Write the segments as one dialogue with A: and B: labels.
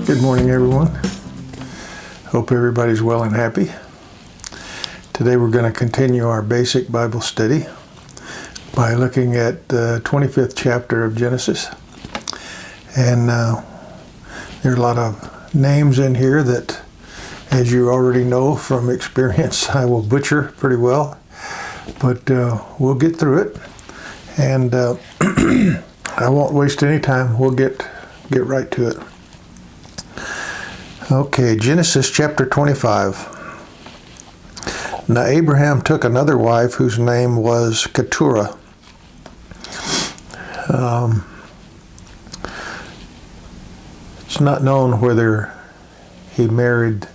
A: Good morning, everyone. Hope everybody's well and happy. Today we're going to continue our basic Bible study by looking at the 25th chapter of Genesis. And there are a lot of names in here that, as you already know from experience, I will butcher pretty well. But we'll get through it. And I won't waste any time. We'll get right to it. Okay, Genesis chapter 25. Now Abraham took another wife whose name was Keturah. It's not known whether he married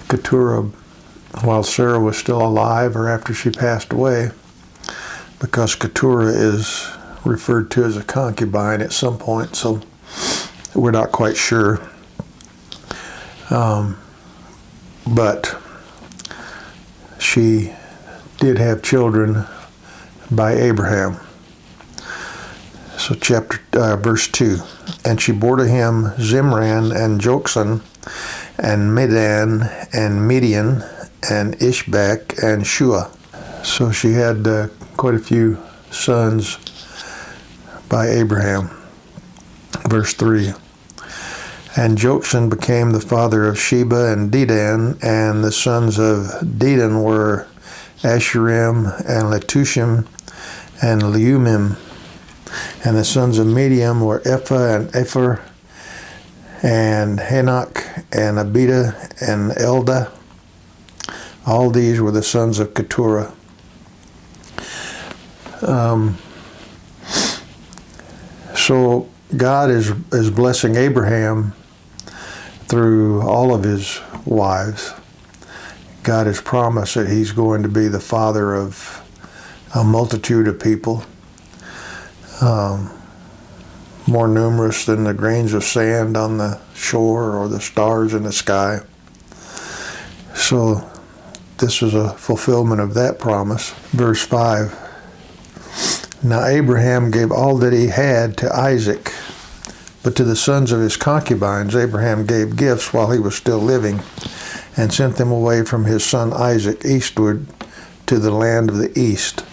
A: Keturah while Sarah was still alive or after she passed away, because Keturah is referred to as a concubine at some point, so we're not quite sure. But she did have children by Abraham. So verse 2. And she bore to him Zimran and Joksan and Medan and Midian and Ishbak and Shua. So she had quite a few sons by Abraham. Verse 3. And Joksan became the father of Sheba and Dedan, and the sons of Dedan were Asherim and Letushim and Leumim. And the sons of Medium were Ephah and Epher and Hanok and Abida and Elda. All these were the sons of Keturah. So God is blessing Abraham through all of his wives. God has promised that he's going to be the father of a multitude of people, more numerous than the grains of sand on the shore or the stars in the sky. So this is a fulfillment of that promise. Verse 5. Now Abraham gave all that he had to Isaac, but to the sons of his concubines Abraham gave gifts while he was still living, and sent them away from his son Isaac eastward to the land of the east.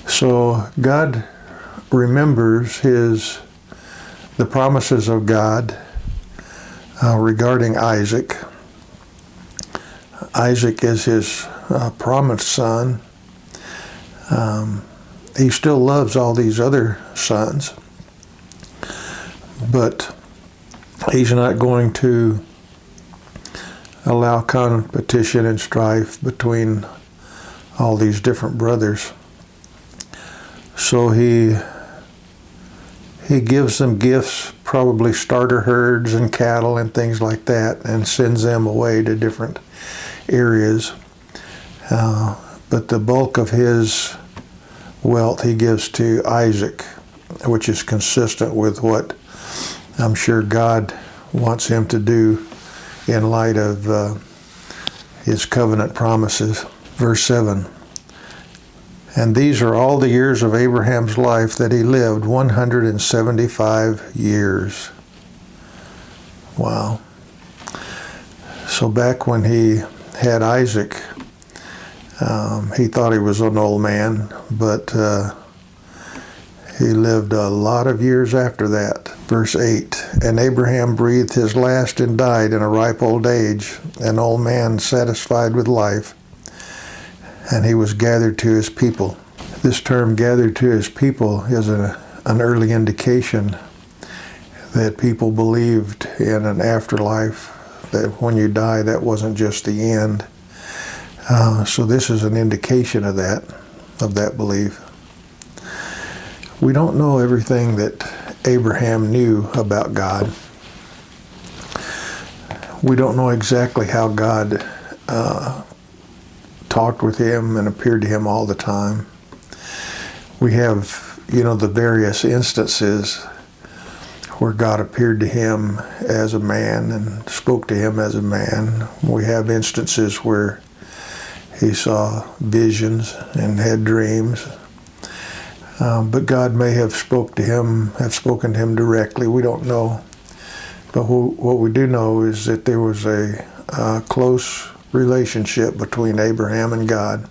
A: So God remembers the promises of God regarding Isaac. Isaac is his promised son. He still loves all these other sons, but he's not going to allow competition and strife between all these different brothers. So he gives them gifts, probably starter herds and cattle and things like that, and sends them away to different areas. But the bulk of his wealth he gives to Isaac, which is consistent with what I'm sure God wants him to do in light of his covenant promises. Verse 7. And these are all the years of Abraham's life that he lived, 175 years. Wow. So back when he had Isaac, he thought he was an old man, but he lived a lot of years after that. Verse 8, and Abraham breathed his last and died in a ripe old age, an old man satisfied with life, and he was gathered to his people. This term, gathered to his people, is an early indication that people believed in an afterlife, that when you die, that wasn't just the end. So this is an indication of that belief. We don't know everything that Abraham knew about God. We don't know exactly how God talked with him and appeared to him all the time. We have, the various instances where God appeared to him as a man and spoke to him as a man. We have instances where he saw visions and had dreams. But God may have spoken to him directly. We don't know. But what we do know is that there was a close relationship between Abraham and God.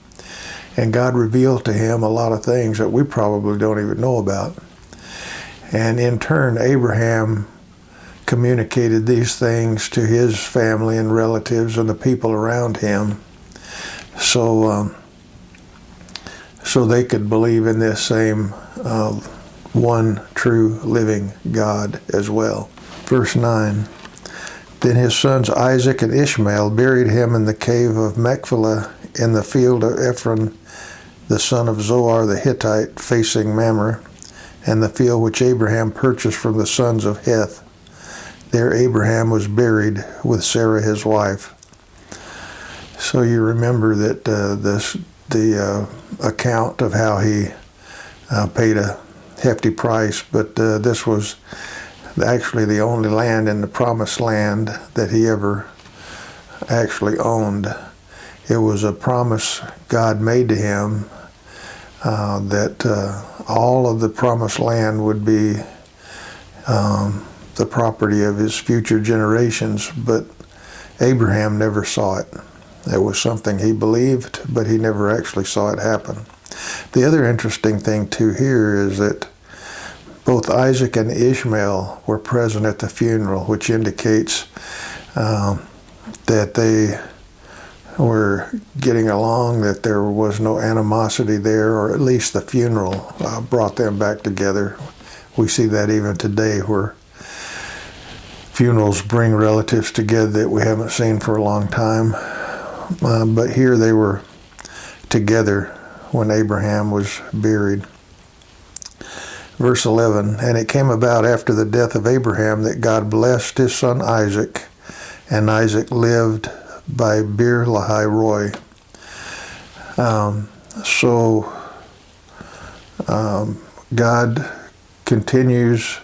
A: And God revealed to him a lot of things that we probably don't even know about. And in turn, Abraham communicated these things to his family and relatives and the people around him, so they could believe in this same one true living God as well. Verse 9, then his sons Isaac and Ishmael buried him in the cave of Machpelah in the field of Ephron, the son of Zoar the Hittite, facing Mamre, and the field which Abraham purchased from the sons of Heth. There Abraham was buried with Sarah his wife. So you remember that the account of how he paid a hefty price, but this was actually the only land in the promised land that he ever actually owned. It was a promise God made to him that all of the promised land would be the property of his future generations, but Abraham never saw it. It was something he believed, but he never actually saw it happen. The other interesting thing too here is that both Isaac and Ishmael were present at the funeral, which indicates that they were getting along, that there was no animosity there, or at least the funeral brought them back together. We see that even today, where funerals bring relatives together that we haven't seen for a long time. But here they were together when Abraham was buried. Verse 11, and it came about after the death of Abraham that God blessed his son Isaac, and Isaac lived by Beer Lahai Roi. God continues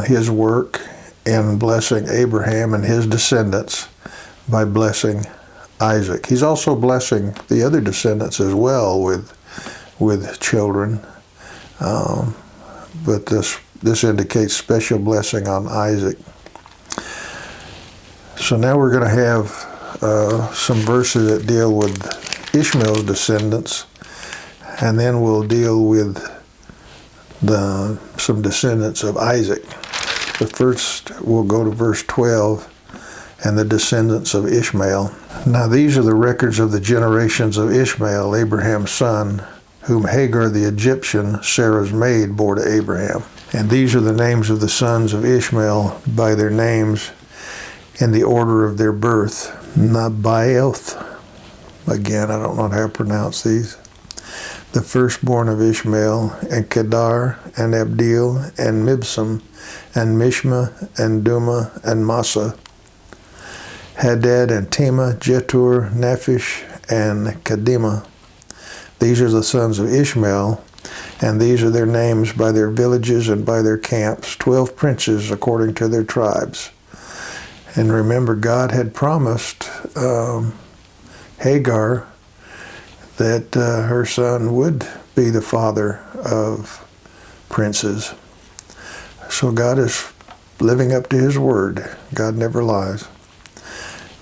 A: his work in blessing Abraham and his descendants by blessing Isaac. He's also blessing the other descendants as well with children, but this indicates special blessing on Isaac. So now we're going to have some verses that deal with Ishmael's descendants, and then we'll deal with some descendants of Isaac. But first we'll go to verse 12, and the descendants of Ishmael. Now these are the records of the generations of Ishmael, Abraham's son, whom Hagar the Egyptian, Sarah's maid, bore to Abraham. And these are the names of the sons of Ishmael by their names in the order of their birth. Nabaioth, again, I don't know how to pronounce these, the firstborn of Ishmael, and Kedar, and Abdil, and Mibsam, and Mishma, and Duma, and Massa, Hadad, and Tema, Jetur, Naphish, and Kadima. These are the sons of Ishmael, and these are their names by their villages and by their camps, 12 princes according to their tribes. And remember, God had promised Hagar that her son would be the father of princes. So God is living up to his word. God never lies.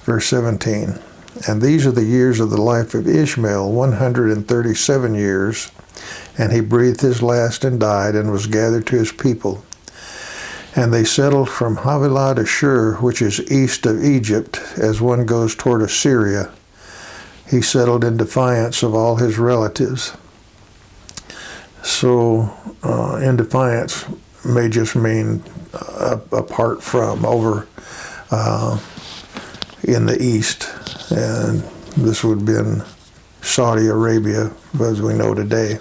A: Verse 17, and these are the years of the life of Ishmael, 137 years, and he breathed his last and died, and was gathered to his people. And they settled from Havilah to Shur, which is east of Egypt, as one goes toward Assyria. He settled in defiance of all his relatives. So, in defiance may just mean apart from, over in the east. And this would have been Saudi Arabia, as we know today.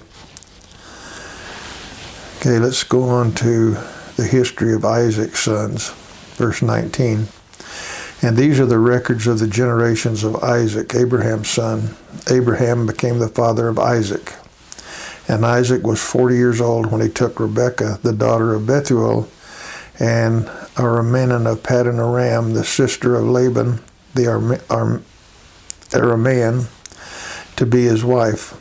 A: Okay, let's go on to the history of Isaac's sons. Verse 19. And these are the records of the generations of Isaac, Abraham's son. Abraham became the father of Isaac. And Isaac was 40 years old when he took Rebekah, the daughter of Bethuel, and Aramenan of Paddan Aram, the sister of Laban, the Aramean, to be his wife.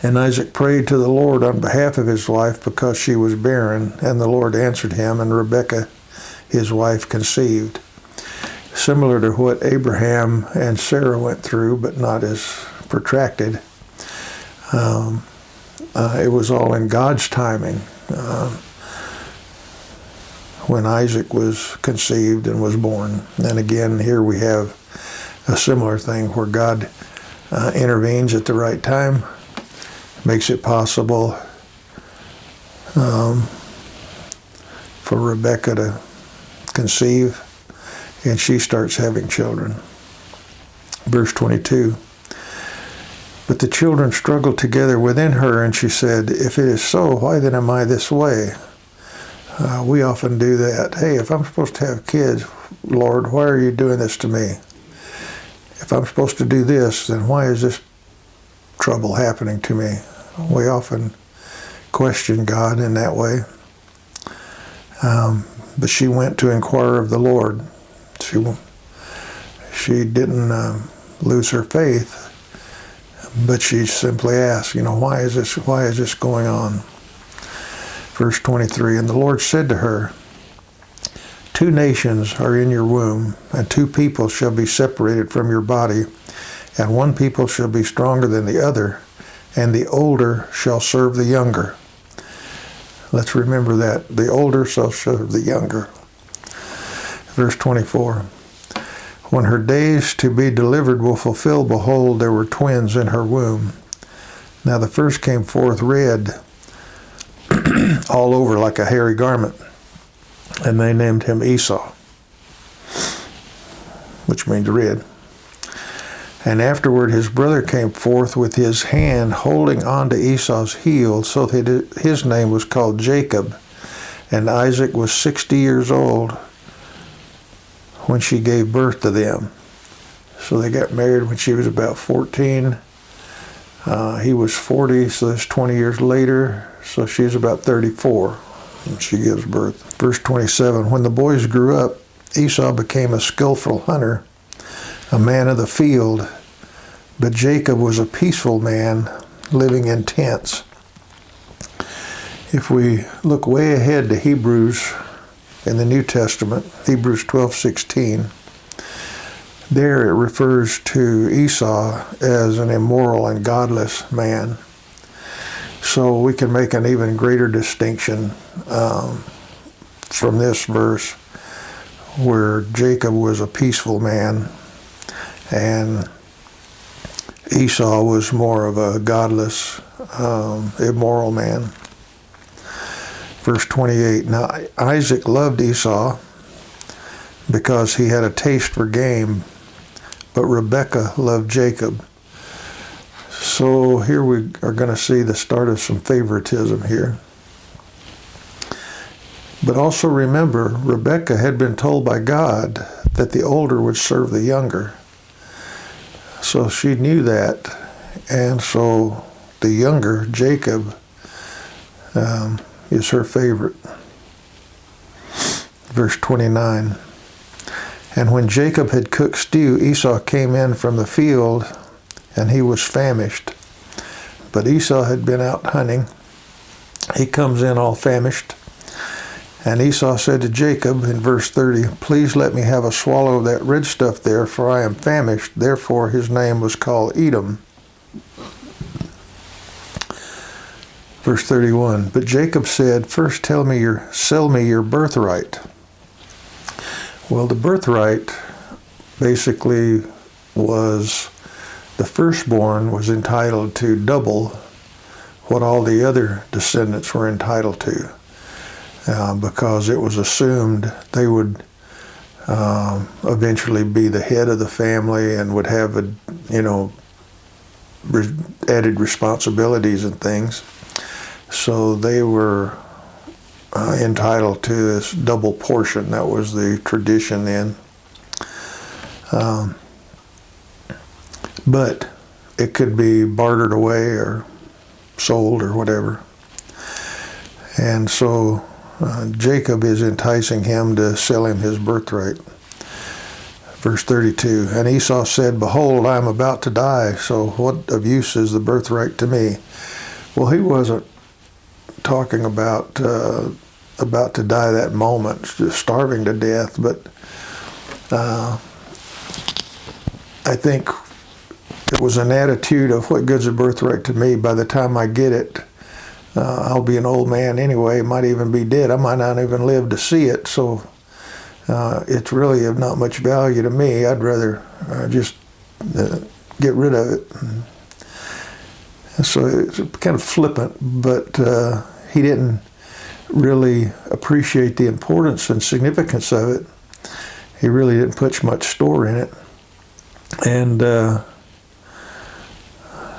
A: And Isaac prayed to the Lord on behalf of his wife because she was barren, and the Lord answered him, and Rebekah his wife conceived. Similar to what Abraham and Sarah went through, but not as protracted. It was all in God's timing when Isaac was conceived and was born. And again, here we have a similar thing where God intervenes at the right time, makes it possible for Rebekah to conceive, and she starts having children. Verse 22. But the children struggled together within her, and she said, if it is so, why then am I this way? We often do that. Hey, if I'm supposed to have kids, Lord, why are you doing this to me? If I'm supposed to do this, then why is this trouble happening to me? We often question God in that way. But she went to inquire of the Lord. She didn't lose her faith, but she simply asked, why is this going on? Verse 23, and the Lord said to her, 2 nations are in your womb, and 2 people shall be separated from your body, and 1 people shall be stronger than the other, and the older shall serve the younger. Let's remember that. The older shall serve the younger. Verse 24. When her days to be delivered will fulfill, behold, there were twins in her womb. Now the first came forth red, all over like a hairy garment, and they named him Esau, which means red. And afterward his brother came forth with his hand holding on to Esau's heel, so that his name was called Jacob. And Isaac was 60 years old when she gave birth to them. So they got married when she was about 14. He was 40, so that's 20 years later. So she's about 34 when she gives birth. Verse 27, when the boys grew up, Esau became a skillful hunter, a man of the field, but Jacob was a peaceful man living in tents. If we look way ahead to Hebrews in the New Testament, Hebrews 12:16, there it refers to Esau as an immoral and godless man. So we can make an even greater distinction from this verse, where Jacob was a peaceful man and Esau was more of a godless, immoral man. Verse 28, now Isaac loved Esau because he had a taste for game, but Rebekah loved Jacob. So here we are going to see the start of some favoritism here. But also remember, Rebekah had been told by God that the older would serve the younger. So she knew that, and so the younger, Jacob, is her favorite. Verse 29, and when Jacob had cooked stew, Esau came in from the field, and he was famished. But Esau had been out hunting. He comes in all famished. And Esau said to Jacob in verse 30, please let me have a swallow of that red stuff there, for I am famished. Therefore his name was called Edom. Verse 31, but Jacob said, first sell me your birthright. Well, the birthright basically was the firstborn was entitled to double what all the other descendants were entitled to. Because it was assumed they would eventually be the head of the family and would have added responsibilities and things. So they were entitled to this double portion. That was the tradition then. But it could be bartered away or sold or whatever. And so Jacob is enticing him to sell him his birthright. Verse 32, and Esau said, behold, I am about to die, so what of use is the birthright to me? Well, he wasn't talking about about to die that moment, just starving to death. But I think it was an attitude of what good's a birthright to me. By the time I get it, I'll be an old man anyway, might even be dead. I might not even live to see it. So it's really of not much value to me. I'd rather just get rid of it. And so it's kind of flippant, but he didn't really appreciate the importance and significance of it. He really didn't put much store in it. And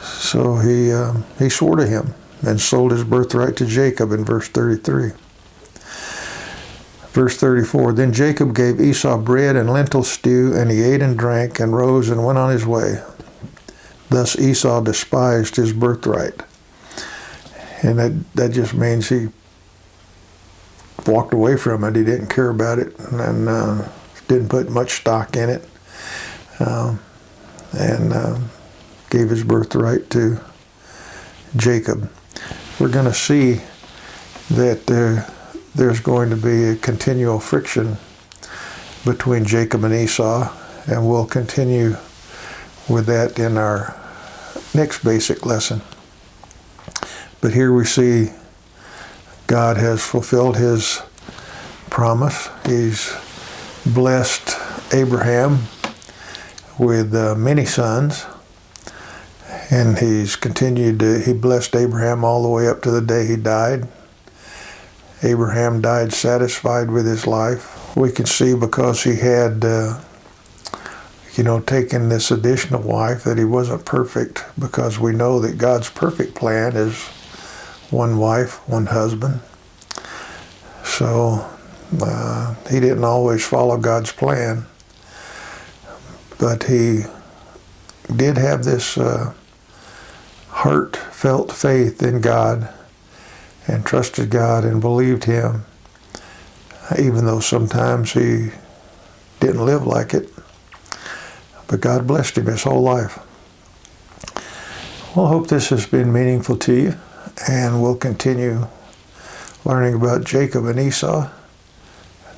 A: so he swore to him and sold his birthright to Jacob in verse 33. Verse 34, then Jacob gave Esau bread and lentil stew, and he ate and drank and rose and went on his way. Thus Esau despised his birthright. And that just means he walked away from it. He didn't care about it and didn't put much stock in it. And gave his birthright to Jacob. We're going to see that there's going to be a continual friction between Jacob and Esau, and we'll continue with that in our next basic lesson. But here we see God has fulfilled his promise. He's blessed Abraham with many sons, and he blessed Abraham all the way up to the day he died. Abraham died satisfied with his life. We can see because he had taken this additional wife that he wasn't perfect, because we know that God's perfect plan is one wife, one husband. So he didn't always follow God's plan, but he did have this heartfelt faith in God and trusted God and believed him, even though sometimes he didn't live like it. But God blessed him his whole life. Well, I hope this has been meaningful to you, and we'll continue learning about Jacob and Esau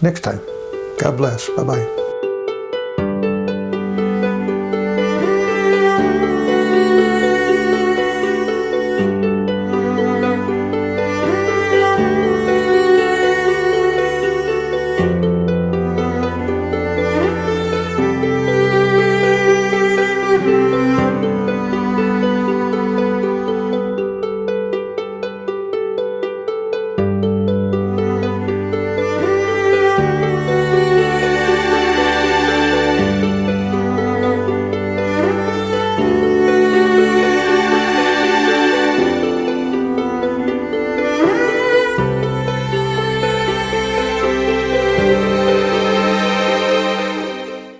A: next time. God bless. Bye-bye.